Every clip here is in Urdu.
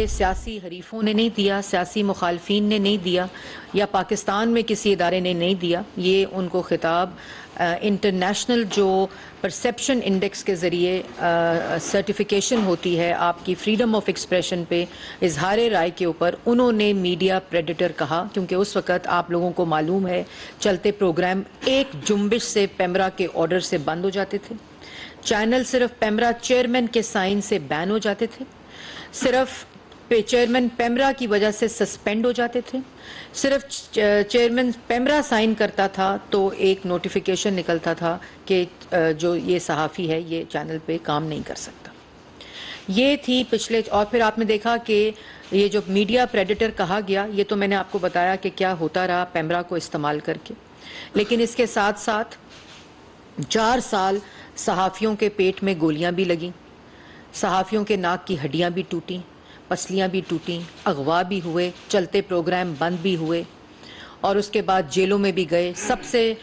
سیاسی حریفوں نے نہیں دیا، سیاسی مخالفین نے نہیں دیا، یا پاکستان میں کسی ادارے نے نہیں دیا. یہ ان کو خطاب انٹرنیشنل جو پرسیپشن انڈیکس کے ذریعے سرٹیفیکیشن ہوتی ہے آپ کی فریڈم آف ایکسپریشن پہ، اظہار رائے کے اوپر، انہوں نے میڈیا پریڈیٹر کہا. کیونکہ اس وقت آپ لوگوں کو معلوم ہے چلتے پروگرام ایک جنبش سے پیمرا کے آرڈر سے بند ہو جاتے تھے، چینل صرف پیمرا چیئرمین کے سائن سے بین ہو جاتے تھے، صرف چیئرمین پیمرا کی وجہ سے سسپینڈ ہو جاتے تھے، صرف چیئرمین پیمرا سائن کرتا تھا تو ایک نوٹیفیکیشن نکلتا تھا کہ جو یہ صحافی ہے یہ چینل پہ کام نہیں کر سکتا. یہ تھی پچھلے. اور پھر آپ نے دیکھا کہ یہ جو میڈیا پریڈیٹر کہا گیا، یہ تو میں نے آپ کو بتایا کہ کیا ہوتا رہا پیمرا کو استعمال کر کے. لیکن اس کے ساتھ ساتھ 4 سال صحافیوں کے پیٹ میں گولیاں بھی لگیں، صحافیوں کے ناک کی ہڈیاں بھی ٹوٹیں، پسلیاں بھی ٹوٹیں، اغوا بھی ہوئے، چلتے پروگرام بند بھی ہوئے، اور اس کے بعد جیلوں میں بھی گئے. سب سے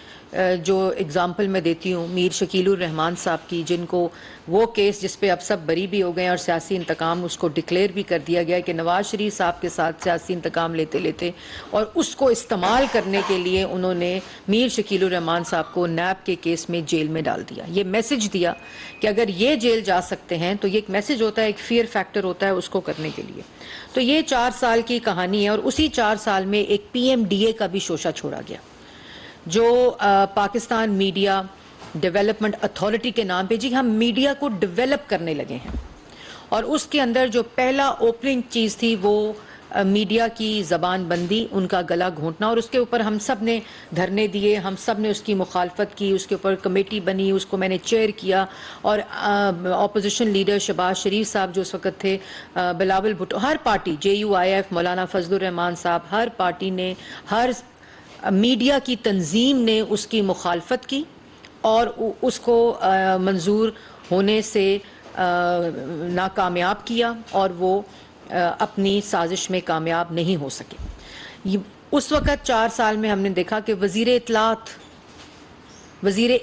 جو اگزامپل میں دیتی ہوں میر شکیل الرحمان صاحب کی، جن کو وہ کیس جس پہ اب سب بری بھی ہو گئے اور سیاسی انتقام اس کو ڈکلیئر بھی کر دیا گیا کہ نواز شریف صاحب کے ساتھ سیاسی انتقام لیتے لیتے اور اس کو استعمال کرنے کے لیے انہوں نے میر شکیل الرحمان صاحب کو نیب کے کیس میں جیل میں ڈال دیا. یہ میسج دیا کہ اگر یہ جیل جا سکتے ہیں تو یہ ایک میسج ہوتا ہے، ایک فیئر فیکٹر ہوتا ہے اس کو کرنے کے لیے. تو یہ 4 سال کی کہانی ہے. اور اسی 4 سال میں ایک PMDA کا بھی شوشہ چھوڑا گیا جو پاکستان میڈیا ڈیولپمنٹ اتھارٹی کے نام پہ. جی ہم میڈیا کو ڈیولپ کرنے لگے ہیں، اور اس کے اندر جو پہلا اوپننگ چیز تھی وہ میڈیا کی زبان بندی، ان کا گلا گھونٹنا. اور اس کے اوپر ہم سب نے دھرنے دیے، ہم سب نے اس کی مخالفت کی، اس کے اوپر کمیٹی بنی، اس کو میں نے چیئر کیا. اور اپوزیشن لیڈر شہباز شریف صاحب جو اس وقت تھے، بلاول بھٹو، ہر پارٹی، JUIF، مولانا فضل الرحمان صاحب، ہر پارٹی نے، ہر میڈیا کی تنظیم نے اس کی مخالفت کی اور اس کو منظور ہونے سے ناکامیاب کیا، اور وہ اپنی سازش میں کامیاب نہیں ہو سکے. اس وقت 4 سال میں ہم نے دیکھا کہ وزیر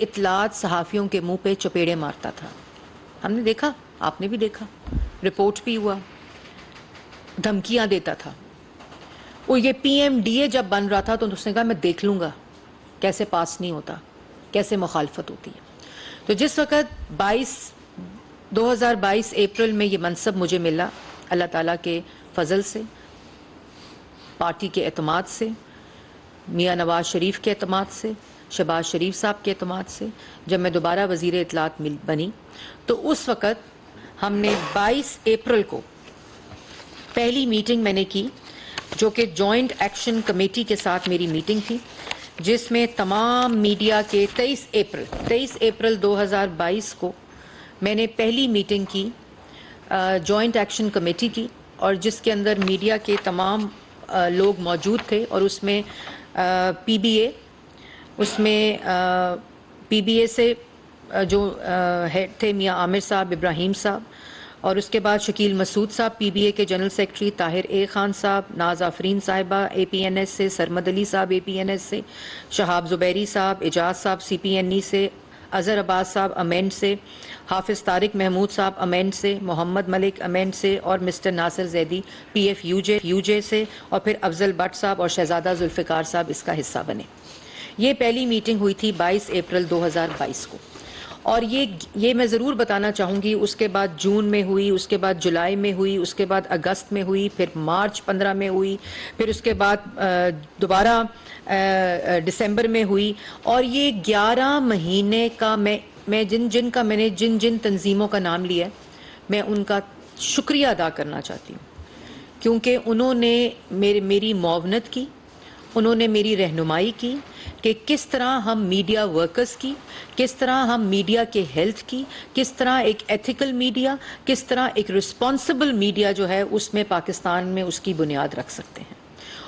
اطلاعات صحافیوں کے منہ پہ چپیڑے مارتا تھا. ہم نے دیکھا، آپ نے بھی دیکھا، رپورٹ بھی ہوا، دھمکیاں دیتا تھا. وہ یہ PMDA جب بن رہا تھا تو اس نے کہا میں دیکھ لوں گا کیسے پاس نہیں ہوتا، کیسے مخالفت ہوتی ہے. تو جس وقت 2022 اپریل میں یہ منصب مجھے ملا، اللہ تعالیٰ کے فضل سے، پارٹی کے اعتماد سے، میاں نواز شریف کے اعتماد سے، شہباز شریف صاحب کے اعتماد سے، جب میں دوبارہ وزیر اطلاعات بنی تو اس وقت ہم نے 22 اپریل کو پہلی میٹنگ میں نے کی، جو کہ جوائنٹ ایکشن کمیٹی کے ساتھ میری میٹنگ تھی، جس میں تمام میڈیا کے 23 اپریل 2022 کو میں نے پہلی میٹنگ کی، جوائنٹ ایکشن کمیٹی کی، اور جس کے اندر میڈیا کے تمام لوگ موجود تھے. اور اس میں PBA سے جو ہیڈ تھے میاں عامر صاحب، ابراہیم صاحب، اور اس کے بعد شکیل مسعود صاحب PBA کے جنرل سیکرٹری، طاہر خان صاحب، ناز آفرین صاحبہ APNS سے، سرمد علی صاحب APNS سے، شہاب زبیری صاحب، اعجاز صاحب CPNE سے، اظہر عباس صاحب امینڈ سے، حافظ طارق محمود صاحب امینڈ سے، محمد ملک امینڈ سے، اور مسٹر ناصر زیدی PFUJ سے، اور پھر افضل بٹ صاحب اور شہزادہ ذوالفقار صاحب اس کا حصہ بنے. یہ پہلی میٹنگ ہوئی تھی 22 اپریل 2022 کو. اور یہ میں ضرور بتانا چاہوں گی، اس کے بعد جون میں ہوئی، اس کے بعد جولائی میں ہوئی، اس کے بعد اگست میں ہوئی، پھر مارچ 15 میں ہوئی، پھر اس کے بعد دوبارہ دسمبر میں ہوئی. اور یہ 11 مہینے کا میں جن تنظیموں کا نام لیا ہے، میں ان کا شکریہ ادا کرنا چاہتی ہوں، کیونکہ انہوں نے میری معاونت کی، انہوں نے میری رہنمائی کی کہ کس طرح ہم میڈیا ورکرز کی، کس طرح ہم میڈیا کے ہیلتھ کی، کس طرح ایک ایتھیکل میڈیا، کس طرح ایک رسپانسبل میڈیا جو ہے اس میں پاکستان میں اس کی بنیاد رکھ سکتے ہیں.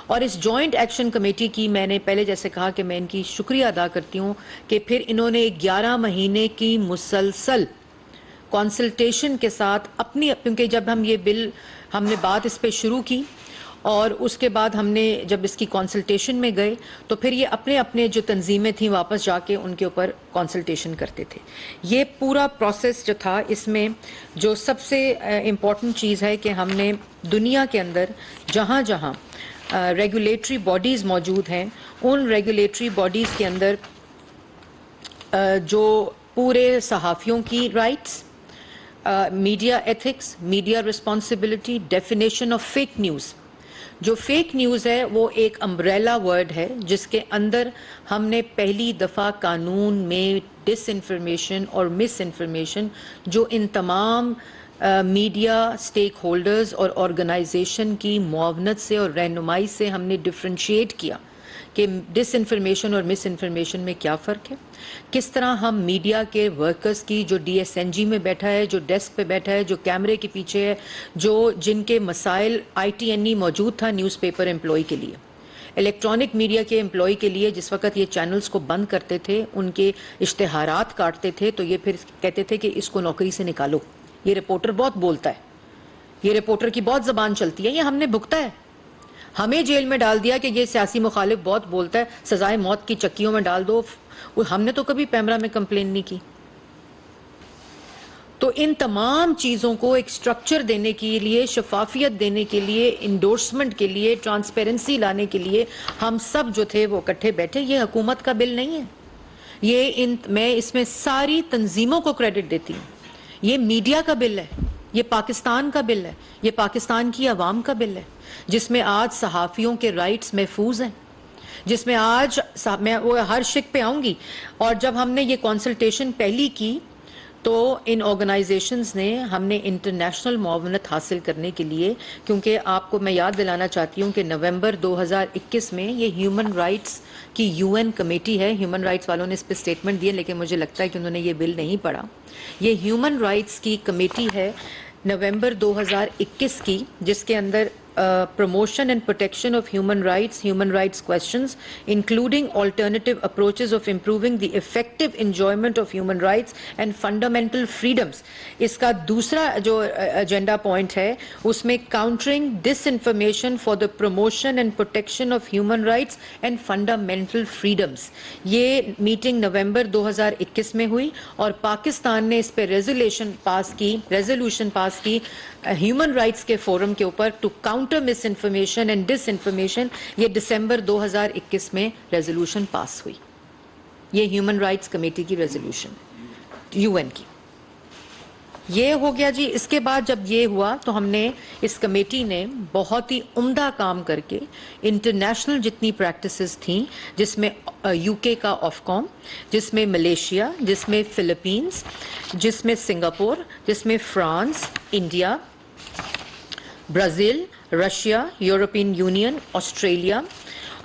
اور اس جوائنٹ ایکشن کمیٹی کی میں نے پہلے جیسے کہا کہ میں ان کی شکریہ ادا کرتی ہوں کہ پھر انہوں نے 11 مہینے کی مسلسل کنسلٹیشن کے ساتھ کیونکہ جب ہم نے بات اس پہ شروع کی اور اس کے بعد ہم نے جب اس کی کانسلٹیشن میں گئے تو پھر یہ اپنے اپنے جو تنظیمیں تھیں واپس جا کے ان کے اوپر کانسلٹیشن کرتے تھے. یہ پورا پروسیس جو تھا اس میں جو سب سے امپورٹنٹ چیز ہے کہ ہم نے دنیا کے اندر جہاں جہاں ریگولیٹری باڈیز موجود ہیں ان ریگولیٹری باڈیز کے اندر جو پورے صحافیوں کی rights, media ethics, media responsibility, definition of fake news. جو فیک نیوز ہے وہ ایک امبریلا ورڈ ہے جس کے اندر ہم نے پہلی دفعہ قانون میں ڈس انفارمیشن اور مس انفارمیشن جو ان تمام میڈیا سٹیک ہولڈرز اور آرگنائزیشن کی معاونت سے اور رہنمائی سے ہم نے ڈفرینشیٹ کیا کہ ڈس انفارمیشن اور مس انفارمیشن میں کیا فرق ہے، کس طرح ہم میڈیا کے ورکرز کی جو ڈی ایس این جی میں بیٹھا ہے، جو ڈیسک پہ بیٹھا ہے، جو کیمرے کے پیچھے ہے، جو جن کے مسائل آئی ٹی این ای موجود تھا نیوز پیپر امپلائی کے لیے، الیکٹرانک میڈیا کے امپلائی کے لیے جس وقت یہ چینلز کو بند کرتے تھے، ان کے اشتہارات کاٹتے تھے تو یہ پھر کہتے تھے کہ اس کو نوکری سے نکالو، یہ رپورٹر بہت بولتا ہے، یہ رپورٹر کی بہت زبان چلتی ہے، یہ ہم نے بھگتا ہے. ہمیں جیل میں ڈال دیا کہ یہ سیاسی مخالف بہت بولتا ہے، سزائے موت کی چکیوں میں ڈال دو. ہم نے تو کبھی پیمرا میں کمپلین نہیں کی. تو ان تمام چیزوں کو ایک سٹرکچر دینے کے لیے، شفافیت دینے کے لیے، انڈورسمنٹ کے لیے، ٹرانسپیرنسی لانے کے لیے ہم سب جو تھے وہ اکٹھے بیٹھے. یہ حکومت کا بل نہیں ہے، میں اس میں ساری تنظیموں کو کریڈٹ دیتی ہوں. یہ میڈیا کا بل ہے، یہ پاکستان کا بل ہے، یہ پاکستان کی عوام کا بل ہے جس میں آج صحافیوں کے رائٹس محفوظ ہیں، جس میں آج میں وہ ہر شک پہ آؤں گی. اور جب ہم نے یہ کانسلٹیشن پہلی کی تو ان آرگنائزیشنز نے ہم نے انٹرنیشنل معاونت حاصل کرنے کے لیے، کیونکہ آپ کو میں یاد دلانا چاہتی ہوں کہ نومبر 2021 میں یہ ہیومن رائٹس کی یو این کمیٹی ہے. ہیومن رائٹس والوں نے اس پہ اسٹیٹمنٹ دیے لیکن مجھے لگتا ہے کہ انہوں نے یہ بل نہیں پڑھا. یہ ہیومن رائٹس کی کمیٹی ہے نومبر 2021 کی، جس کے اندر promotion and protection of human rights questions, including alternative approaches of improving the effective enjoyment of human rights and fundamental freedoms. اس کا دوسرا جو ایجنڈا پوائنٹ ہے اس میں countering disinformation for the promotion and protection of human rights and fundamental freedoms. یہ میٹنگ نومبر 2021 میں ہوئی اور پاکستان نے اس پہ ریزولوشن پاس کی ہیومن رائٹس کے فورم کے اوپر to counter misinformation and disinformation. یہ دسمبر 2021 میں ریزولوشن پاس ہوئی. یہ ہیومن رائٹس کمیٹی کی ریزولوشن یو این کی. یہ ہو گیا جی. اس کے بعد جب یہ ہوا تو ہم نے اس کمیٹی نے بہت ہی عمدہ کام کر کے انٹرنیشنل جتنی پریکٹسز تھیں، جس میں یو کے کا آفکام، جس میں ملیشیا، جس میں فلپینز، جس میں سنگاپور، جس میں France, India, Brazil, Russia, European Union, Australia,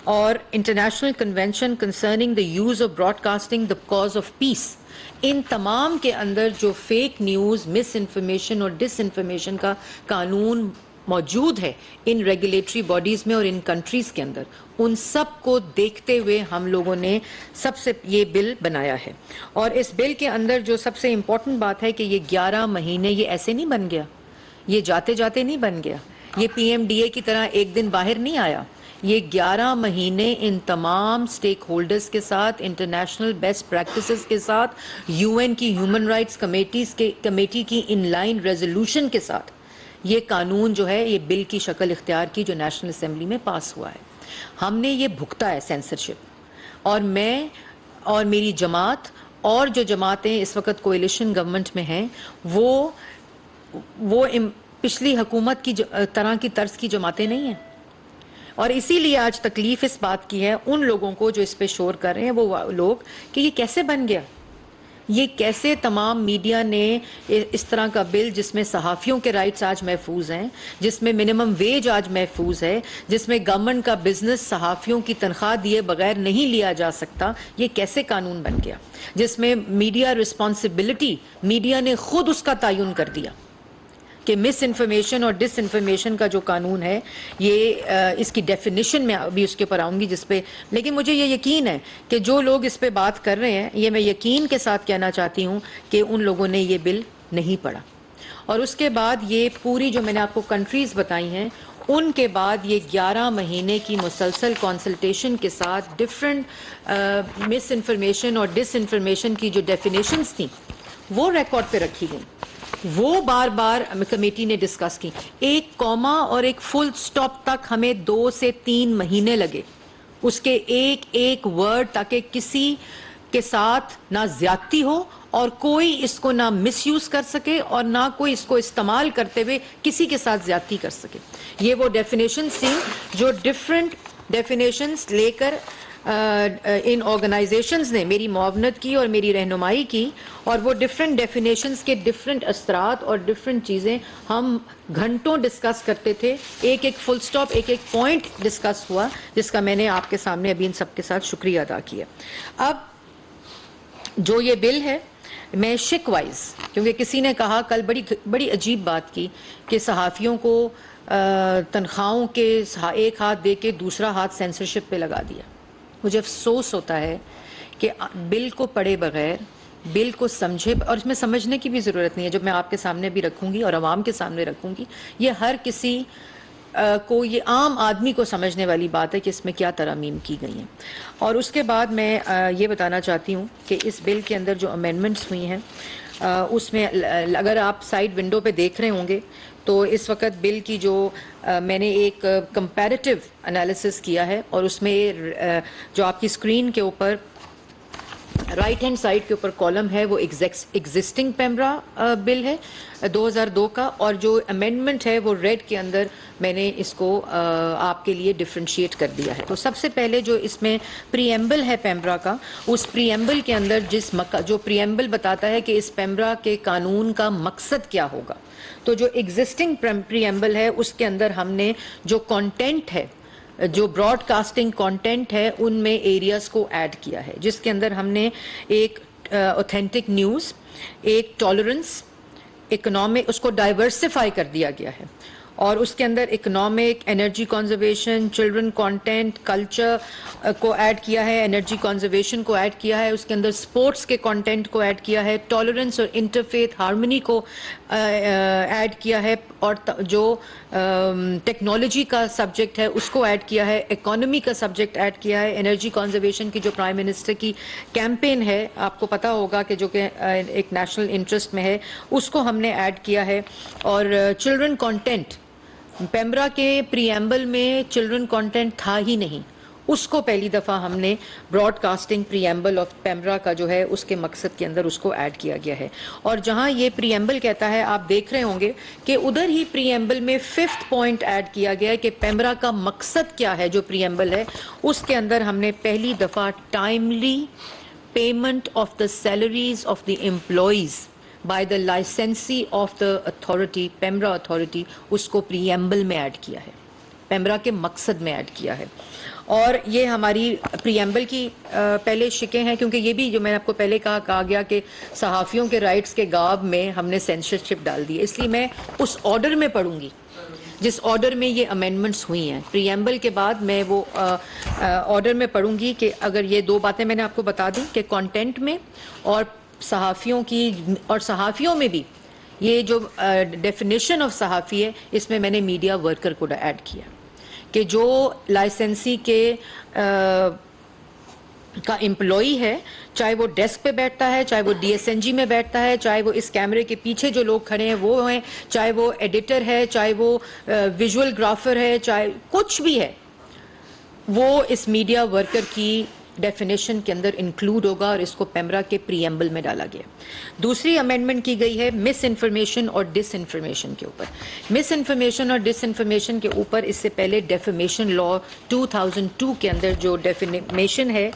اور international convention concerning the use of broadcasting the cause of peace. ان تمام کے اندر جو فیک نیوز، مس انفارمیشن اور ڈس انفارمیشن کا قانون موجود ہے ان ریگولیٹری باڈیز میں اور ان کنٹریز کے اندر، ان سب کو دیکھتے ہوئے ہم لوگوں نے سب سے یہ بل بنایا ہے. اور اس بل کے اندر جو سب سے امپورٹنٹ بات ہے کہ یہ 11 مہینے یہ ایسے نہیں بن گیا، یہ جاتے جاتے نہیں بن گیا، یہ پی ایم ڈی اے کی طرح ایک دن باہر نہیں آیا. یہ 11 مہینے ان تمام سٹیک ہولڈرز کے ساتھ، انٹرنیشنل بیسٹ پریکٹسز کے ساتھ، یو این کی ہیومن رائٹس کمیٹی کی ان لائن ریزولوشن کے ساتھ یہ قانون جو ہے یہ بل کی شکل اختیار کی جو نیشنل اسمبلی میں پاس ہوا ہے. ہم نے یہ بھگتا ہے سینسرشپ. اور میں اور میری جماعت اور جو جماعتیں اس وقت کوئلیشن گورنمنٹ میں ہیں وہ پچھلی حکومت کی طرح کی طرز کی جماعتیں نہیں ہیں. اور اسی لیے آج تکلیف اس بات کی ہے ان لوگوں کو جو اس پہ شور کر رہے ہیں وہ لوگ کہ یہ کیسے بن گیا، یہ کیسے تمام میڈیا نے اس طرح کا بل جس میں صحافیوں کے رائٹس آج محفوظ ہیں، جس میں منیمم ویج آج محفوظ ہے، جس میں گورنمنٹ کا بزنس صحافیوں کی تنخواہ دیے بغیر نہیں لیا جا سکتا، یہ کیسے قانون بن گیا، جس میں میڈیا رسپانسبلٹی میڈیا نے خود اس کا تعین کر دیا کہ مس انفارمیشن اور ڈس انفارمیشن کا جو قانون ہے یہ اس کی ڈیفینیشن میں ابھی اس کے اوپر آؤں گی جس پہ. لیکن مجھے یہ یقین ہے کہ جو لوگ اس پہ بات کر رہے ہیں یہ میں یقین کے ساتھ کہنا چاہتی ہوں کہ ان لوگوں نے یہ بل نہیں پڑھا. اور اس کے بعد یہ پوری جو میں نے آپ کو کنٹریز بتائی ہیں ان کے بعد یہ 11 مہینے کی مسلسل کنسلٹیشن کے ساتھ ڈفرینٹ مس انفارمیشن اور ڈس انفارمیشن کی جو ڈیفینیشنز تھیں وہ ریکارڈ پہ رکھی گئیں، وہ بار بار کمیٹی نے ڈسکس کی. ایک کوما اور ایک فل سٹاپ تک ہمیں 2 سے 3 مہینے لگے، اس کے ایک ایک ورڈ، تاکہ کسی کے ساتھ نہ زیادتی ہو اور کوئی اس کو نہ مس یوز کر سکے اور نہ کوئی اس کو استعمال کرتے ہوئے کسی کے ساتھ زیادتی کر سکے. یہ وہ ڈیفینیشنز تھیں جو ڈفرینٹ ڈیفینیشنز لے کر ان آرگنائزیشنز نے میری معاونت کی اور میری رہنمائی کی، اور وہ ڈفرینٹ ڈیفینیشنز کے ڈفرینٹ اثرات اور ڈفرینٹ چیزیں ہم گھنٹوں ڈسکس کرتے تھے. ایک ایک فل سٹاپ، ایک ایک پوائنٹ ڈسکس ہوا، جس کا میں نے آپ کے سامنے ابھی ان سب کے ساتھ شکریہ ادا کیا. اب جو یہ بل ہے، میں شک وائز، کیونکہ کسی نے کہا کل بڑی عجیب بات کی کہ صحافیوں کو تنخواہوں کے ایک ہاتھ دے کے دوسرا ہاتھ سینسرشپ پہ لگا دیا. مجھے افسوس ہوتا ہے کہ بل کو پڑھے بغیر، بل کو سمجھے، اور اس میں سمجھنے کی بھی ضرورت نہیں ہے. جب میں آپ کے سامنے بھی رکھوں گی اور عوام کے سامنے رکھوں گی، یہ ہر کسی کو، یہ عام آدمی کو سمجھنے والی بات ہے کہ اس میں کیا ترامیم کی گئی ہیں. اور اس کے بعد میں یہ بتانا چاہتی ہوں کہ اس بل کے اندر جو امینڈمنٹس ہوئی ہیں، اس میں اگر آپ سائڈ ونڈو پہ دیکھ رہے ہوں گے تو اس وقت بل کی جو میں نے ایک کمپیریٹیو انالیسس کیا ہے، اور اس میں جو آپ کی اسکرین کے اوپر رائٹ ہینڈ سائڈ کے اوپر کالم ہے وہ ایگزسٹنگ پیمرا بل ہے 2002 کا، اور جو امینڈمنٹ ہے وہ ریڈ کے اندر میں نے اس کو آپ کے لیے ڈفرینشیٹ کر دیا ہے. تو سب سے پہلے جو اس میں پریمبل ہے پیمرا کا، اس پریمبل کے اندر جو پریمبل بتاتا ہے کہ اس پیمرا کے قانون کا مقصد کیا ہوگا. تو جو ایگزسٹنگ پریمبل ہے اس کے اندر ہم نے جو کانٹینٹ ہے، جو براڈ کاسٹنگ کانٹینٹ ہے، ان میں ایریاز کو ایڈ کیا ہے، جس کے اندر ہم نے ایک اوتھینٹک نیوز، ایک ٹالرنس، اکنامک، اس کو ڈائیورسفائی کر دیا گیا ہے، اور اس کے اندر economic, energy conservation, children content, culture کو ایڈ کیا ہے، انرجی کنزرویشن کو ایڈ کیا ہے، اس کے اندر سپورٹس کے کانٹینٹ کو ایڈ کیا ہے، ٹالرنس اور انٹرفیتھ ہارمنی کو ایڈ کیا ہے، اور جو ٹیکنالوجی کا سبجیکٹ ہے اس کو ایڈ کیا ہے، اکانومی کا سبجیکٹ ایڈ کیا ہے، انرجی کنزرویشن کی جو پرائم منسٹر کی کیمپین ہے، آپ کو پتہ ہوگا کہ جو کہ ایک نیشنل انٹرسٹ میں ہے، اس کو ہم نے ایڈ کیا ہے. اور چلڈرن کانٹینٹ، پیمرا کے پریمبل میں چلڈرن کانٹینٹ تھا ہی نہیں، اس کو پہلی دفعہ ہم نے broadcasting preamble of PEMRA کا جو ہے اس کے مقصد کے اندر اس کو ایڈ کیا گیا ہے. اور جہاں یہ پریمبل کہتا ہے، آپ دیکھ رہے ہوں گے کہ ادھر ہی پریمبل میں 5th پوائنٹ ایڈ کیا گیا ہے کہ پیمرا کا مقصد کیا ہے. جو پریمبل ہے اس کے اندر ہم نے پہلی دفعہ timely payment of the salaries of the employees by the licensee of the authority, PEMRA authority, اس کو پریمبل میں ایڈ کیا ہے، پیمرا کے مقصد میں ایڈ کیا ہے. اور یہ ہماری پریمبل کی پہلے شکیں ہیں، کیونکہ یہ بھی جو میں نے آپ کو پہلے کہا گیا کہ صحافیوں کے رائٹس کے غاب میں ہم نے سینسرشپ ڈال دی ہے، اس لیے میں اس آرڈر میں پڑھوں گی جس آرڈر میں یہ امینڈمنٹس ہوئی ہیں. پریمبل کے بعد میں وہ آرڈر میں پڑھوں گی کہ اگر یہ 2 باتیں میں نے آپ کو بتا دیں کہ کانٹینٹ میں اور صحافیوں کی، اور صحافیوں میں بھی یہ جو ڈیفینیشن آف صحافی ہے، اس میں نے میڈیا ورکر کو ایڈ کیا کہ جو لائسنسی کے کا امپلائی ہے، چاہے وہ ڈیسک پہ بیٹھتا ہے، چاہے وہ ڈی ایس این جی میں بیٹھتا ہے، چاہے وہ اس کیمرے کے پیچھے جو لوگ کھڑے ہیں وہ ہیں، چاہے وہ ایڈیٹر ہے، چاہے وہ ویژول گرافر ہے، چاہے کچھ بھی ہے، وہ اس میڈیا ورکر کی ڈیفینیشن کے اندر انکلوڈ ہوگا، اور اس کو پیمرا کے پریمبل میں ڈالا گیا. دوسری امینڈمنٹ کی گئی ہے مس انفارمیشن اور ڈس انفارمیشن کے اوپر. مس انفارمیشن اور ڈس انفارمیشن کے اوپر اس سے پہلے ڈیفیمیشن لا 2002 کے اندر جو ڈیفیمیشن ہے،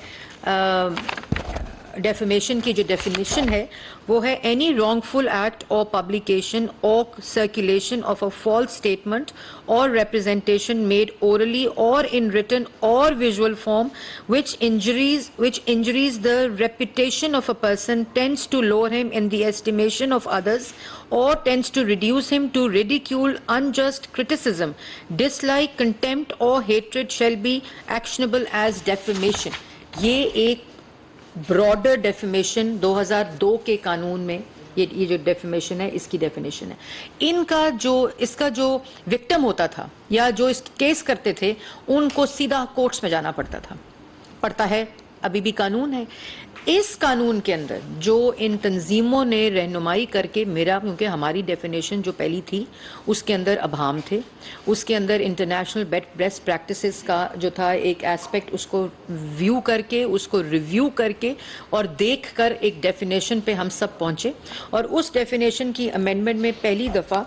ڈیفیمیشن کی جو ڈیفینیشن ہے وہ ہے اینی wrongful ایکٹ اور پبلیکیشن اور circulation of a false statement اور representation made orally or in written or visual form which injuries the reputation of a person, tends to lower him in the estimation of others, or tends to reduce him to ridicule, unjust criticism, dislike, contempt or hatred shall be actionable as defamation. یہ ایک براڈر ڈیفیمیشن 2002 کے قانون میں یہ جو ڈیفیمیشن ہے اس کی ڈیفینیشن ہے. ان کا اس کا جو وکٹم ہوتا تھا یا جو اس کیس کرتے تھے ان کو سیدھا کورٹس میں جانا پڑتا ہے. ابھی بھی قانون ہے. اس قانون کے اندر جو ان تنظیموں نے رہنمائی کر کے کیونکہ ہماری ڈیفینیشن جو پہلی تھی اس کے اندر ابہام تھے, اس کے اندر انٹرنیشنل بیسٹ پریکٹسز کا جو تھا ایک ایسپیکٹ, اس کو ویو کر کے, اس کو ریویو کر کے اور دیکھ کر ایک ڈیفینیشن پہ ہم سب پہنچے. اور اس ڈیفینیشن کی امینڈمنٹ میں پہلی دفعہ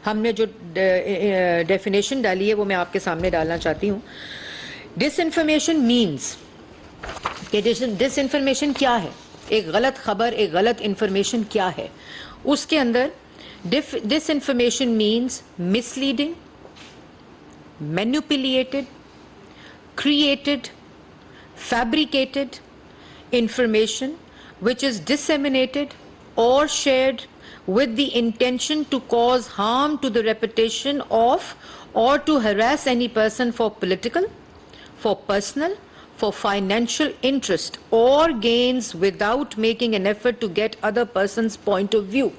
ہم نے جو ڈیفینیشن ڈالی ہے وہ میں آپ کے سامنے ڈالنا چاہتی ہوں. ڈس انفارمیشن مینس کہ ڈس انفارمیشن کیا ہے, ایک غلط خبر, ایک غلط انفارمیشن کیا ہے. اس کے اندر disinformation means misleading, manipulated, created, fabricated information which is disseminated or shared with the intention to cause harm to the reputation of or to harass any person for political, for personal, for financial interest or gains without making an effort to get other person's point of view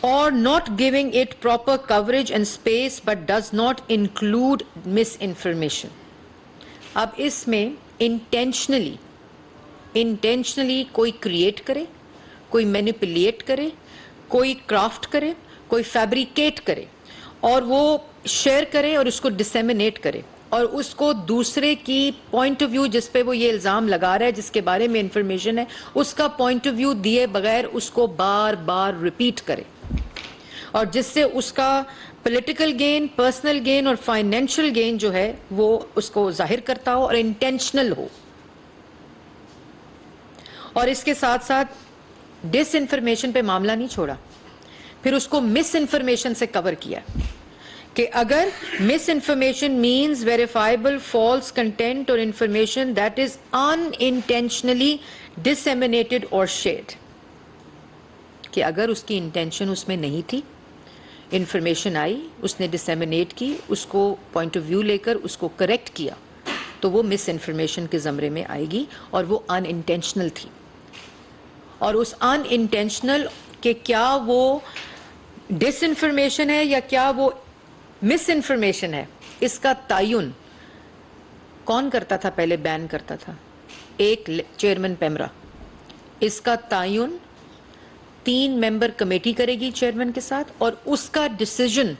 or not giving it proper coverage and space but does not include misinformation. اب اس میں انٹینشنلی کوئی کریٹ کرے, کوئی مینیپولیٹ کرے, کوئی کرافٹ کرے, کوئی فیبریکیٹ کرے اور وہ شیئر کرے اور اس کو ڈسیمینیٹ کرے اور اس کو دوسرے کی پوائنٹ آف ویو جس پہ وہ یہ الزام لگا رہا ہے, جس کے بارے میں انفارمیشن ہے, اس کا پوائنٹ آف ویو دیے بغیر اس کو بار بار ریپیٹ کرے اور جس سے اس کا پولیٹیکل گین, پرسنل گین اور فائنینشیل گین جو ہے وہ اس کو ظاہر کرتا ہو اور انٹینشنل ہو. اور اس کے ساتھ ساتھ ڈس انفارمیشن پہ معاملہ نہیں چھوڑا, پھر اس کو مس انفارمیشن سے کور کیا کہ اگر misinformation means verifiable false content اور information that is intentionally disseminated اور شیئرڈ, کہ اگر اس کی انٹینشن اس میں نہیں تھی, انفارمیشن آئی, اس نے ڈسیمینیٹ کی, اس کو پوائنٹ آف ویو لے کر اس کو کریکٹ کیا, تو وہ مس انفارمیشن کے زمرے میں آئے گی اور وہ ان انٹینشنل تھی. اور اس ان انٹینشنل کہ کیا وہ ڈس انفارمیشن ہے یا کیا وہ مس انفارمیشن ہے, اس کا تعین کون کرتا تھا؟ پہلے بین کرتا تھا ایک چیئرمین پیمرا. اس کا تعین 3 ممبر کمیٹی کرے گی چیئرمین کے ساتھ اور اس کا decision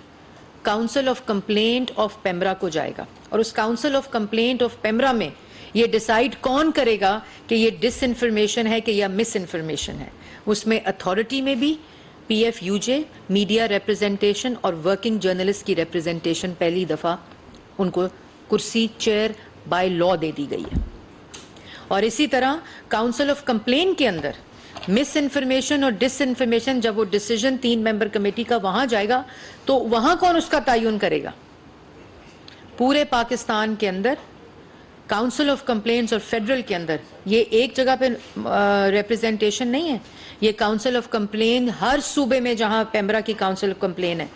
council of complaint of PEMRA کو جائے گا. اور اس council of complaint of PEMRA میں یہ ڈیسائیڈ کون کرے گا کہ یہ ڈس انفارمیشن ہے کہ یا مس انفارمیشن ہے. اس میں اتھارٹی میں بھی P if you J, media representation اور ورکنگ جرنلسٹ کی ریپرزنٹیشن پہلی دفعہ ان کو کرسی چیئر بائی لا دے دی گئی ہے. اور اسی طرح کاؤنسل آف کمپلین کے اندر مس انفارمیشن اور ڈس انفارمیشن جب وہ ڈیسیجن 3 ممبر کمیٹی کا وہاں جائے گا تو وہاں کون اس کا تعین کرے گا؟ پورے پاکستان کے اندر کاؤنسل آف کمپلینٹس اور فیڈرل کے اندر یہ ایک جگہ پہ ریپرزنٹیشن نہیں ہے. یہ کاؤنسل آف کمپلین ہر صوبے میں جہاں پیمرا کی کاؤنسل آف کمپلین ہے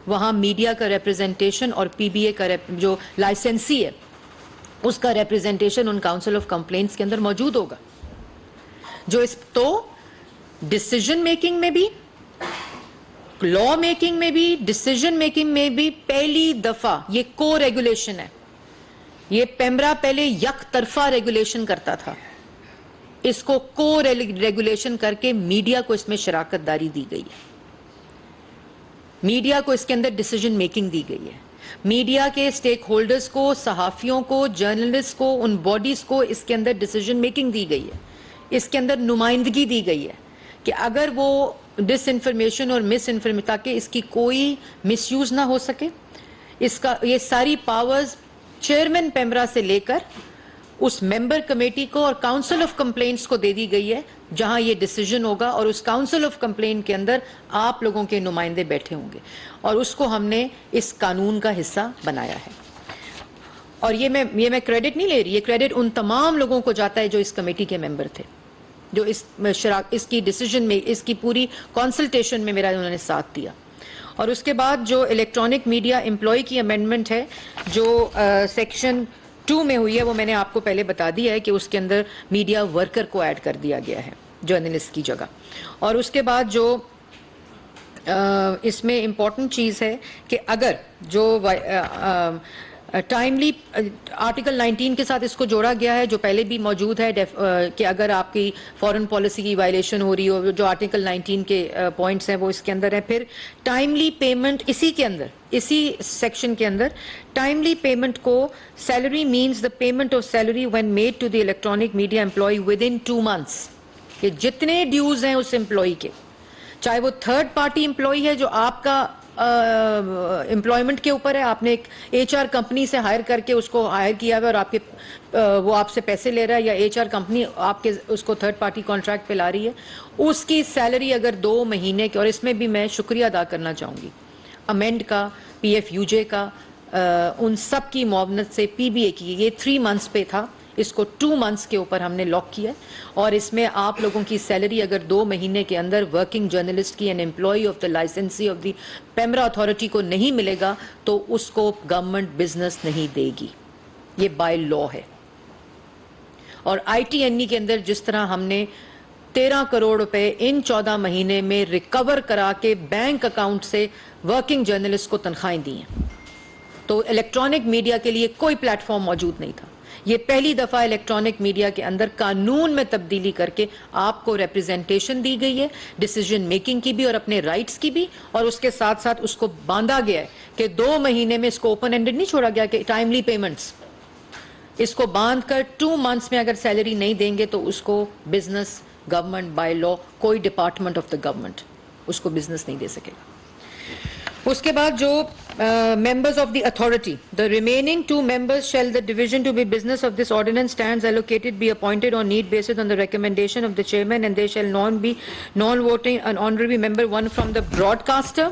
وہاں میڈیا کا ریپرزنٹیشن اور پی بی اے کا جو لائسنسی ہے اس کا representation in council of complaints کے اندر موجود ہوگا. جو اس تو ڈسیزن میکنگ میں بھی, لا میکنگ میں بھی, ڈسیزن میکنگ میں بھی پہلی دفعہ یہ کو ریگولیشن ہے. یہ پیمرا پہلے یک طرفہ ریگولیشن کرتا تھا, اس کو کو ریگولیشن کر کے میڈیا کو اس میں شراکت داری دی گئی ہے. میڈیا کو اس کے اندر ڈیسیجن میکنگ دی گئی ہے. میڈیا کے سٹیک ہولڈرز کو, صحافیوں کو, جرنلسٹ کو, ان باڈیز کو اس کے اندر ڈیسیجن میکنگ دی گئی ہے. اس کے اندر نمائندگی دی گئی ہے کہ اگر وہ ڈس انفارمیشن اور مس انفارمیشن تاکہ اس کی کوئی مس یوز نہ ہو سکے. اس کا یہ ساری پاورز چیئرمین پیمرا سے لے کر اس ممبر کمیٹی کو اور کاؤنسل آف کمپلینٹس کو دے دی گئی ہے جہاں یہ ڈیسیجن ہوگا. اور اس کاؤنسل آف کمپلینٹ کے اندر آپ لوگوں کے نمائندے بیٹھے ہوں گے اور اس کو ہم نے اس قانون کا حصہ بنایا ہے. اور یہ میں کریڈٹ نہیں لے رہی, یہ کریڈٹ ان تمام لوگوں کو جاتا ہے جو اس کمیٹی کے ممبر تھے, جو اس کی ڈیسیجن میں, اس کی پوری کنسلٹیشن میں میرا انہوں نے ساتھ دیا. اور اس کے بعد جو الیکٹرانک میڈیا امپلائی کی امینڈمنٹ ہے جو سیکشن 2 میں ہوئی ہے وہ میں نے آپ کو پہلے بتا دیا ہے کہ اس کے اندر میڈیا ورکر کو ایڈ کر دیا گیا ہے. جرنلسٹ کی جگہ. اور اس کے بعد جو اس میں امپورٹنٹ چیز ہے کہ اگر جو ٹائملی آرٹیکل 19 کے ساتھ اس کو جوڑا گیا ہے جو پہلے بھی موجود ہے کہ اگر آپ کی فورن پالیسی کی وائلیشن ہو رہی ہو, جو آرٹیکل 19 کے پوائنٹس ہیں وہ اس کے اندر ہیں. پھر ٹائملی پیمنٹ اسی کے اندر, اسی سیکشن کے اندر ٹائملی پیمنٹ کو salary means the payment of salary when made to the electronic media employee within 2 months. کہ جتنے ڈیوز ہیں اس امپلائی کے, چاہے وہ تھرڈ پارٹی امپلائی ہے جو آپ کا امپلائمنٹ کے اوپر ہے, آپ نے ایک ایچ آر کمپنی سے ہائر کر کے اس کو ہائر کیا ہوا ہے اور آپ کے وہ آپ سے پیسے لے رہا ہے, یا ایچ آر کمپنی آپ کے اس کو تھرڈ پارٹی کانٹریکٹ پہ لا رہی ہے, اس کی سیلری اگر 2 مہینے کی, اور اس میں بھی میں شکریہ ادا کرنا چاہوں گی امینڈ کا, پی ایف یو جے کا, ان سب کی معاونت سے پی بی اے کی, یہ 3 months پہ تھا, اس کو 2 months کے اوپر ہم نے لاک کیا. اور اس میں آپ لوگوں کی سیلری اگر 2 مہینے کے اندر ورکنگ جرنلسٹ کی, an employee of the licensee of the PEMRA authority کو نہیں ملے گا تو اس کو گورنمنٹ بزنس نہیں دے گی, یہ بائی لا ہے. اور آئی ٹی این ای کے اندر جس طرح ہم نے 13 کروڑ روپے ان 14 مہینے میں ریکور کرا کے بینک اکاؤنٹ سے ورکنگ جرنلسٹ کو تنخواہیں دی ہیں, تو الیکٹرانک میڈیا کے لیے کوئی پلیٹ فارم موجود نہیں تھا. یہ پہلی دفعہ الیکٹرانک میڈیا کے اندر قانون میں تبدیلی کر کے آپ کو ریپرزینٹیشن دی گئی ہے, ڈیسیجن میکنگ کی بھی اور اپنے رائٹس کی بھی, اور اس کے ساتھ ساتھ اس کو باندھا گیا ہے کہ 2 مہینے میں اس کو اوپن اینڈڈ نہیں چھوڑا گیا کہ ٹائملی پیمنٹس, اس کو باندھ کر 2 months میں اگر سیلری نہیں دیں گے تو اس کو بزنس گورنمنٹ بائی لا, کوئی ڈپارٹمنٹ آف دا گورنمنٹ اس کو بزنس نہیں دے سکے گا. اس کے بعد جو members of the authority, the remaining 2 members shall the division to be business of this ordinance stands allocated be appointed on need basis on the recommendation of the chairman, and they shall be non-voting an honorary member, one from the broadcaster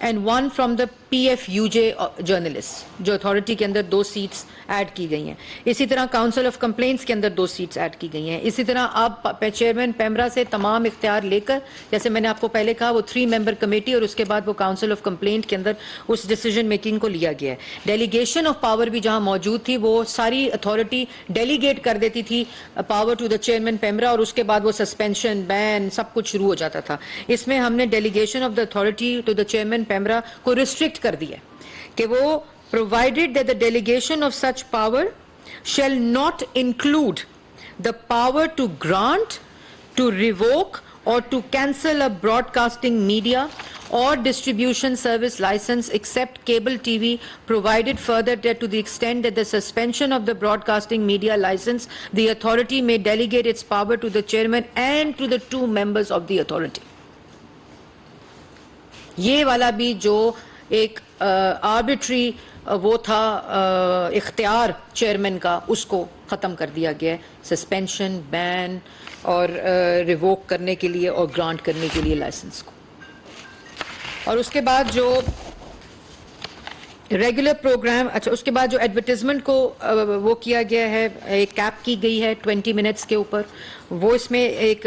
and one from the PFUJ journalists, جو اتھارٹی کے اندر 2 seats ایڈ کی گئی ہیں. اسی طرح کاؤنسل آف کمپلینٹس کے اندر 2 seats ایڈ کی گئی ہیں. اسی طرح آپ چیئرمین پیمرا سے تمام اختیار لے کر, جیسے میں نے آپ کو پہلے کہا وہ 3 member کمیٹی اور اس کے بعد وہ کاؤنسل آف کمپلینٹ کے اندر اس ڈیسیجن میکنگ کو لیا گیا ہے. ڈیلیگیشن آف پاور بھی جہاں موجود تھی وہ ساری اتھارٹی ڈیلیگیٹ کر دیتی تھی power to the chairman PEMRA, اور اس کے بعد وہ سسپینشن, بین, سب کچھ شروع ہو جاتا تھا. اس میں ہم نے delegation of the authority to the chairman PEMRA کو ریسٹرکٹ کر دیا کہ وہ provided that the delegation of such power shall not include the power to grant, to revoke or to cancel a broadcasting media or distribution service license except cable TV, provided further that to the extent that the suspension of the broadcasting media license, the authority may delegate its power to the chairman and to the 2 members of the authority. یہ والا بھی جو ایک آربیٹری وہ تھا اختیار چیئرمین کا, اس کو ختم کر دیا گیا ہے سسپینشن, بین اور ریووک کرنے کے لیے اور گرانٹ کرنے کے لیے لائسنس کو. اور اس کے بعد جو ریگولر پروگرام, اچھا اس کے بعد جو ایڈورٹیزمنٹ کو وہ کیا گیا ہے, ایک کیپ کی گئی ہے 20 minutes کے اوپر, وہ اس میں ایک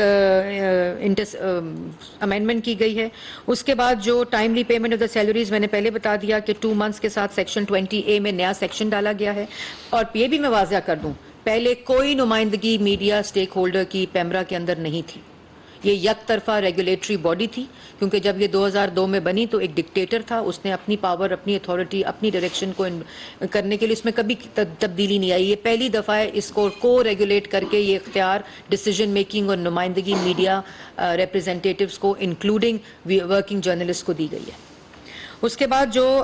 امینڈمنٹ کی گئی ہے. اس کے بعد جو timely payment of the salaries میں نے پہلے بتا دیا کہ 2 months کے ساتھ سیکشن 20A میں نیا سیکشن ڈالا گیا ہے. اور یہ بھی میں واضح کر دوں, پہلے کوئی نمائندگی میڈیا اسٹیک ہولڈر کی پیمرا کے اندر نہیں تھی. یہ یک طرفہ ریگولیٹری باڈی تھی, کیونکہ جب یہ 2002 میں بنی تو ایک ڈکٹیٹر تھا, اس نے اپنی پاور, اپنی اتھارٹی, اپنی ڈائریکشن کو کرنے کے لیے اس میں کبھی تبدیلی نہیں آئی. یہ پہلی دفعہ ہے اس کو ریگولیٹ کر کے یہ اختیار ڈیسیجن میکنگ اور نمائندگی میڈیا ریپرزینٹیٹیوز کو انکلوڈنگ ورکنگ جرنلسٹ کو دی گئی ہے. اس کے بعد جو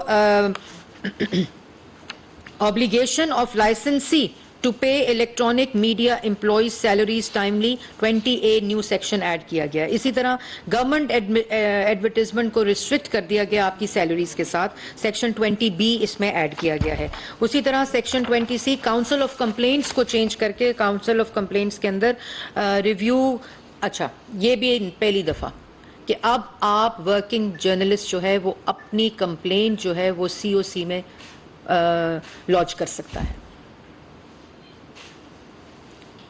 obligation of licensee to pay electronic media employees salaries timely, 20A new section add کیا گیا. اسی طرح گورنمنٹ ایڈورٹیزمنٹ کو ریسٹرکٹ کر دیا گیا آپ کی سیلریز کے ساتھ, سیکشن 20B اس میں ایڈ کیا گیا ہے. اسی طرح section 20C council of complaints کو چینج کر کے کاؤنسل آف کمپلینٹس کے اندر ریویو, اچھا یہ بھی پہلی دفعہ کہ اب آپ ورکنگ جرنلسٹ جو ہے وہ اپنی کمپلینٹ جو ہے وہ COC میں لانچ کر سکتا ہے,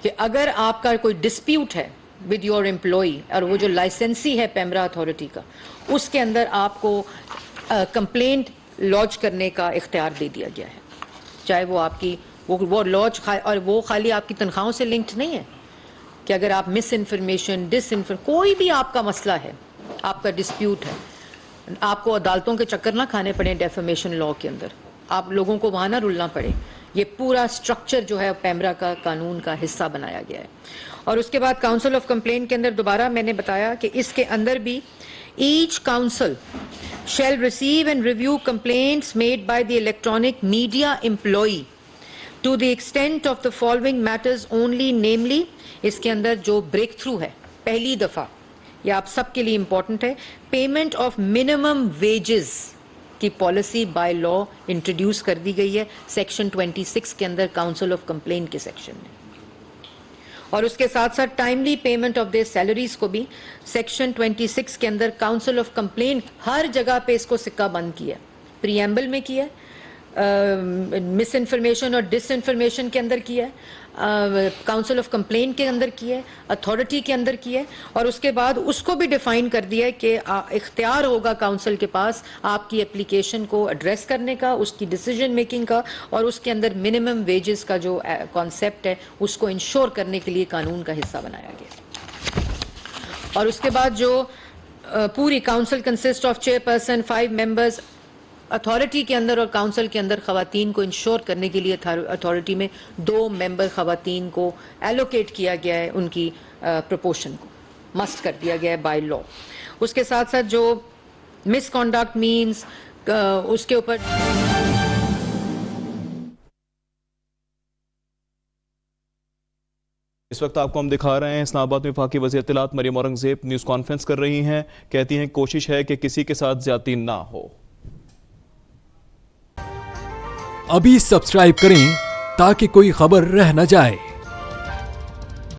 کہ اگر آپ کا کوئی ڈسپیوٹ ہے ود یور امپلائی, اور وہ جو لائسنسی ہے پیمرا اتھارٹی کا, اس کے اندر آپ کو کمپلینٹ لانچ کرنے کا اختیار دے دیا گیا ہے. چاہے وہ آپ کی وہ لانچ, اور وہ خالی آپ کی تنخواہوں سے لنکڈ نہیں ہے, کہ اگر آپ مس انفارمیشن کوئی بھی آپ کا مسئلہ ہے, آپ کا ڈسپیوٹ ہے, آپ کو عدالتوں کے چکر نہ کھانے پڑے ڈیفیمیشن لا کے اندر, آپ لوگوں کو وہاں نہ رلنا پڑے. یہ پورا سٹرکچر جو ہے پیمرا کا قانون کا حصہ بنایا گیا ہے. اور اس کے بعد کاؤنسل آف کمپلینٹ کے اندر دوبارہ میں نے بتایا کہ اس کے اندر بھی each council shall receive and review complaints made by the electronic media employee to the extent of the following matters only, namely اس کے اندر جو بریک تھرو ہے پہلی دفعہ, یہ آپ سب کے لیے امپورٹنٹ ہے, پیمنٹ آف منیمم ویجز کی پالیسی بائی لا انٹروڈیوس کر دی گئی ہے سیکشن 26 کے اندر کاؤنسل آف کمپلینٹ کے سیکشن میں. اور اس کے ساتھ ساتھ timely payment of their salaries کو بھی سیکشن 26 کے اندر کاؤنسل آف کمپلینٹ ہر جگہ پہ اس کو سکہ بند کیا ہے, پری ایمبل میں کیا ہے, مس انفارمیشن اور ڈس انفارمیشن کے اندر کیا ہے, کاؤنسل آف کمپلینٹ کے اندر کیا ہے, اتھارٹی کے اندر کیا ہے, اور اس کے بعد اس کو بھی ڈیفائن کر دیا ہے کہ اختیار ہوگا کاؤنسل کے پاس آپ کی اپلیکیشن کو ایڈریس کرنے کا, اس کی ڈیسیجن میکنگ کا, اور اس کے اندر منیمم ویجز کا جو کانسیپٹ ہے اس کو انشور کرنے کے لیے قانون کا حصہ بنایا گیا. اور اس کے بعد جو پوری council consist of chair person 5 members, authority کے اندر اور کاؤنسل کے اندر خواتین کو انشور کرنے کے لیے اتھارٹی میں 2 ممبر خواتین کو ایلوکیٹ کیا گیا ہے, ان کی پروپورشن کو مسٹ کر دیا گیا ہے بائی لا. اس کے ساتھ ساتھ جو مس کانڈکٹ مینس اس کے اوپر اس وقت آپ کو ہم دکھا رہے ہیں اسلام آباد میں وفاقی وزیر اطلاعات مریم اورنگزیب نیوز کانفرنس کر رہی ہیں, کہتی ہیں کوشش ہے کہ کسی کے ساتھ زیادتی نہ ہو. ابھی سبسکرائب کریں تاکہ کوئی خبر رہ نہ جائے.